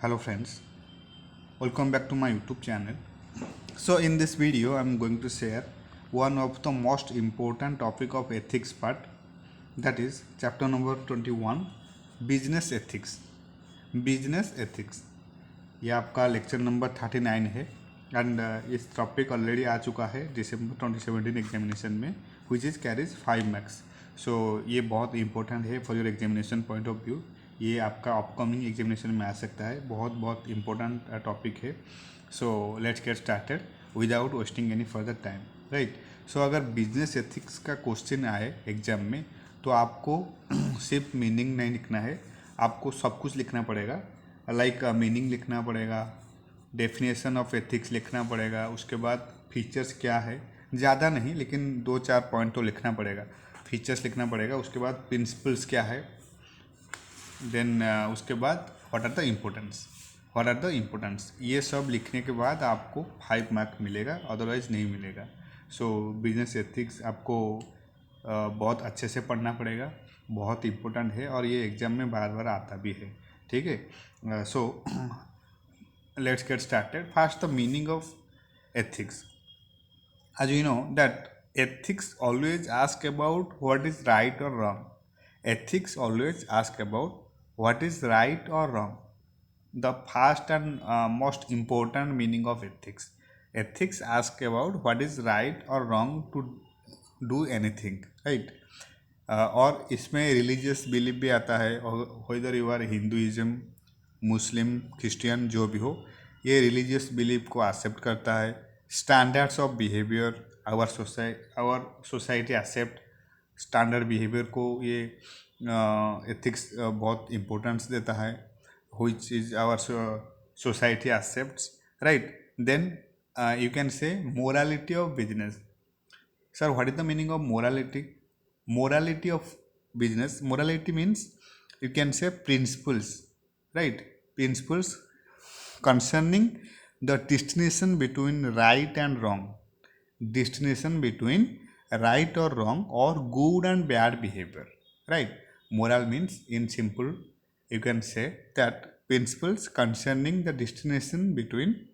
Hello friends, welcome back to my YouTube channel. So in this video I'm going to share one of the most important topic of ethics part, that is chapter number 21, business ethics. Business ethics ये आपका lecture number 39 है and इस topic already आ चुका है दिसंबर 2017 examination में which is carries 5 marks. सो ये बहुत important है for your examination point of view. ये आपका अपकमिंग एग्जामिनेशन में आ सकता है. बहुत इंपॉर्टेंट टॉपिक है. So let's get started without wasting any further time. Right. So अगर बिजनेस एथिक्स का क्वेश्चन आए एग्जाम में तो आपको सिर्फ मीनिंग नहीं लिखना है, आपको सब कुछ लिखना पड़ेगा. लाइक मीनिंग लिखना पड़ेगा, डेफिनेशन ऑफ एथिक्स लिखना पड़ेगा, उसके बाद फीचर्स क्या है, ज़्यादा नहीं लेकिन 2-4 पॉइंट तो लिखना पड़ेगा. फीचर्स लिखना पड़ेगा, उसके बाद प्रिंसिपल्स क्या है, देन उसके बाद व्हाट आर द इम्पोर्टेंस. ये सब लिखने के बाद आपको 5 मार्क मिलेगा, अदरवाइज नहीं मिलेगा. सो बिजनेस एथिक्स आपको बहुत अच्छे से पढ़ना पड़ेगा, बहुत इम्पोर्टेंट है और ये एग्ज़ाम में बार बार आता भी है. ठीक है. So let's get started. First the meaning of ethics. As you know that ethics always ask about what is right or wrong. Ethics always ask about what is right or wrong. The first and most important meaning of ethics. Ethics ask about what is right or wrong to do anything, right? और इसमें religious belief भी आता है. Whether you are Hinduism, Muslim, Christian, जो भी हो, ये religious belief को एक्सेप्ट करता है. Standards of behaviour, our society accept standard behaviour को. ये एथिक्स बहुत इम्पोर्टेंस देता है, which is our society accepts, right? Then you can say morality of business. Sir, what is the meaning of morality? Morality of business. Morality means you can say principles, right? Principles concerning the distinction between right and wrong. Distinction between right or wrong or good and bad behavior, right? Moral means, in simple, you can say that principles concerning the distinction between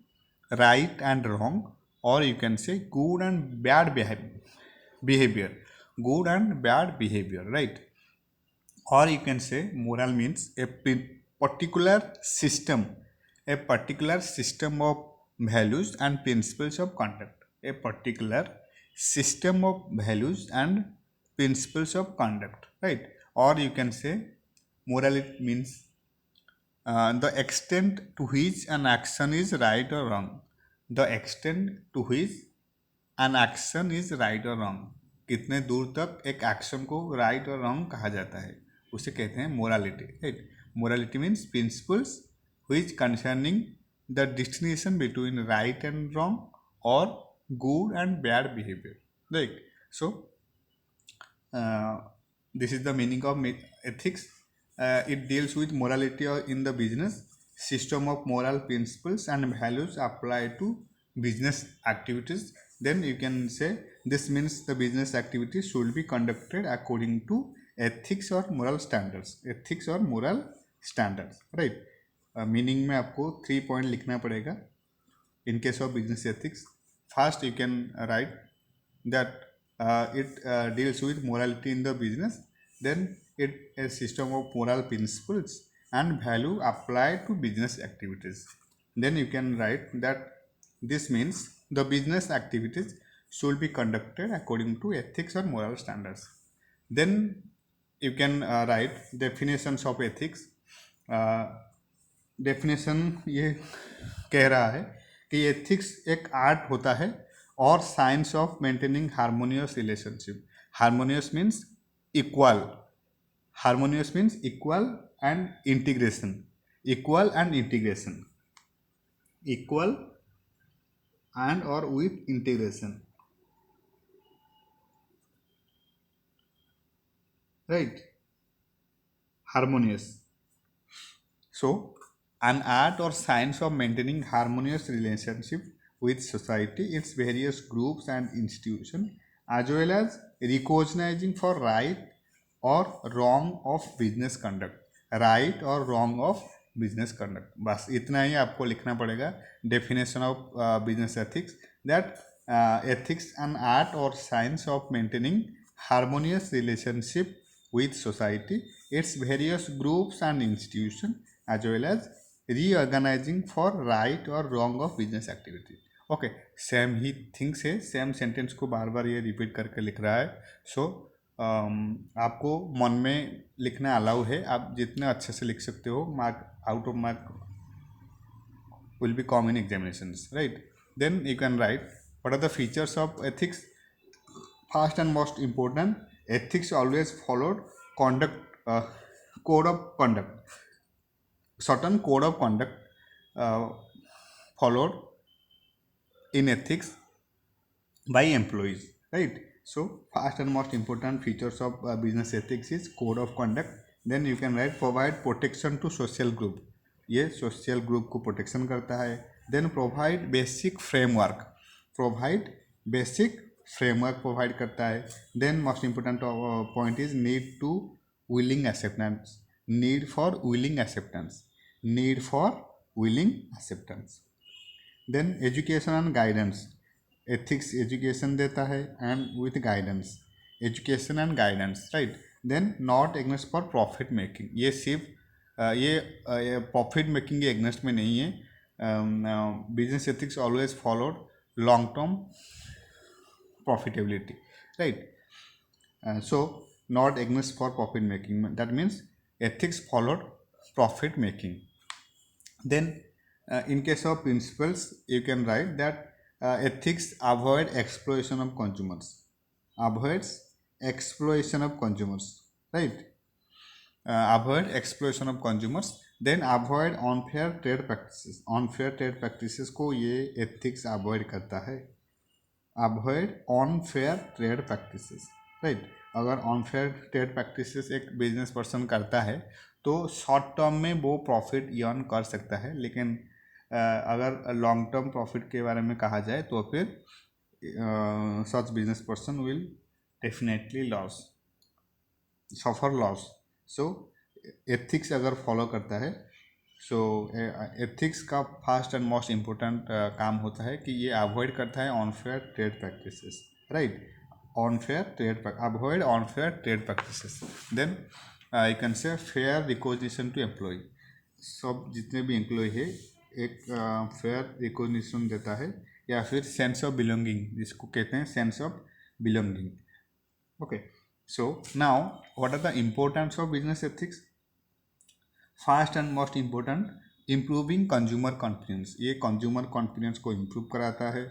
right and wrong, or you can say good and bad behavior, good and bad behavior, right? Or you can say moral means a particular system of values and principles of conduct. A particular system of values and principles of conduct, right? Or you can say morality means the extent to which an action is right or wrong. The extent to which an action is right or wrong. कितने दूर तक एक action को right और wrong कहा जाता है, उसे कहते हैं morality, right? Morality means principles which concerning the distinction between right and wrong or good and bad behavior, right? So this is the meaning of ethics. It deals with morality in the business system of moral principles and values applied to business activities. Then you can say this means the business activities should be conducted according to ethics or moral standards. Ethics or moral standards, right? Meaning में आपको 3 point लिखना पड़ेगा in case of business ethics. First you can write that it deals with morality in the business. Then it a system of moral principles and value applied to business activities. Then you can write that this means the business activities should be conducted according to ethics or moral standards. Then you can write definitions of ethics. Definition ये कह रहा है कि ethics एक art होता है और science of maintaining harmonious relationship. Harmonious means equal, harmonious means equal and integration, equal and integration, equal and और with integration, right? Harmonious. So an art or science of maintaining harmonious relationship with society, its various groups and institutions, as well as recognizing for right or wrong of business conduct, right or wrong of business conduct. बस इतना ही आपको लिखना पड़ेगा। Definition of business ethics, that ethics an art or science of maintaining harmonious relationship with society, its various groups and institutions, as well as reorganizing for right or wrong of business activity। Okay, same he things है, same sentence को बार बार ये repeat करके लिख रहा है। सो आपको मन में लिखना अलाउ है, आप जितने अच्छे से लिख सकते हो, mark out of mark will be common examinations, right? Then you can write what are the features of ethics. First and most important, ethics always followed conduct, code of conduct. Certain code of conduct uh, followed in ethics by employees, right? So first and most important features of business ethics is code of conduct. Then you can write provide protection to social group, ये social group को protection करता है। Then provide basic framework, provide basic framework provide करता है। Then most important point is need to willing acceptance, need for willing acceptance, need for willing acceptance. Then education and guidance, ethics education देता है and with guidance, education and guidance, right. Then not against for profit making, ये सिर्फ ये profit making के against में नहीं है। Business ethics always followed long term profitability, right. So not against for profit making, that means ethics followed profit making. Then in case of principles you can write that ethics avoid exploitation of consumers, avoids exploitation of consumers, right? Avoid exploitation of consumers. Then avoid unfair trade practices, unfair trade practices को ये ethics avoid करता है। avoid unfair trade practices, right? अगर unfair trade practices एक business person करता है तो short term में वो प्रॉफिट अर्न कर सकता है, लेकिन अगर लॉन्ग टर्म प्रॉफिट के बारे में कहा जाए तो फिर such business person will definitely loss, suffer loss. So ethics अगर फॉलो करता है, सो एथिक्स का फर्स्ट एंड मोस्ट इम्पोर्टेंट काम होता है कि ये अवॉइड करता है unfair trade practices, right? Unfair trade, avoid unfair trade practices. Then you can say fair recognition to employ, सब जितने भी एम्प्लॉय है एक फेयर रिकॉग्निशन देता है, या फिर सेंस ऑफ बिलोंगिंग, जिसको कहते हैं sense of belonging. Okay, so now what are the importance of business ethics? First and most important, improving consumer confidence, ये consumer confidence को improve कराता है।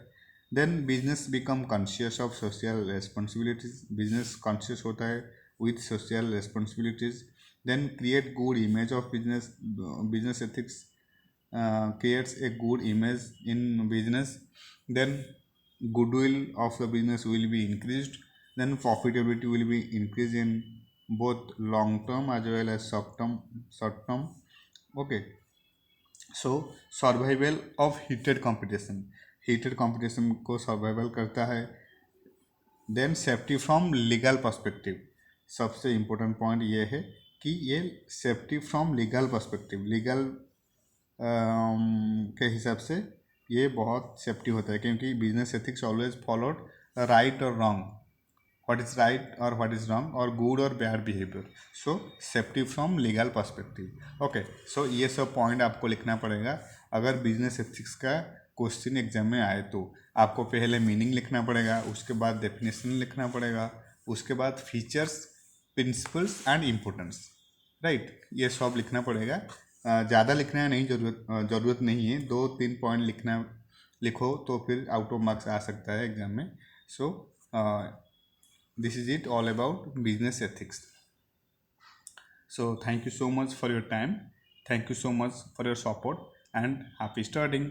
Then business become conscious of social responsibilities, business conscious होता है with social responsibilities। Then create good image of business, business ethics creates a good image in business। Then goodwill of the business will be increased। Then profitability will be increased in both long term as well as short term। Okay, so survival of heated competition, heated competition को survival करता है। Then safety from legal perspective, सबसे important point ये है कि ये safety from legal perspective, legal के हिसाब से ये बहुत सेफ्टी होता है, क्योंकि business ethics always followed right और रॉन्ग, व्हाट इज़ राइट और व्हाट इज़ रॉन्ग, और गुड और bad behaviour. So safety from legal perspective. Okay, so ये सब पॉइंट आपको लिखना पड़ेगा। अगर बिजनेस एथिक्स का क्वेश्चन एग्जाम में आए तो आपको पहले मीनिंग लिखना पड़ेगा, उसके बाद डेफिनेशन लिखना पड़ेगा, उसके बाद features, principles and importance, right? ये सब लिखना पड़ेगा। ज़्यादा लिखना नहीं, ज़रूरत नहीं है, 2-3 पॉइंट लिखो तो फिर आउट ऑफ मार्क्स आ सकता है एग्जाम में। सो this is it all about business ethics. So thank you so much for your time, thank you so much for your support, and happy studying.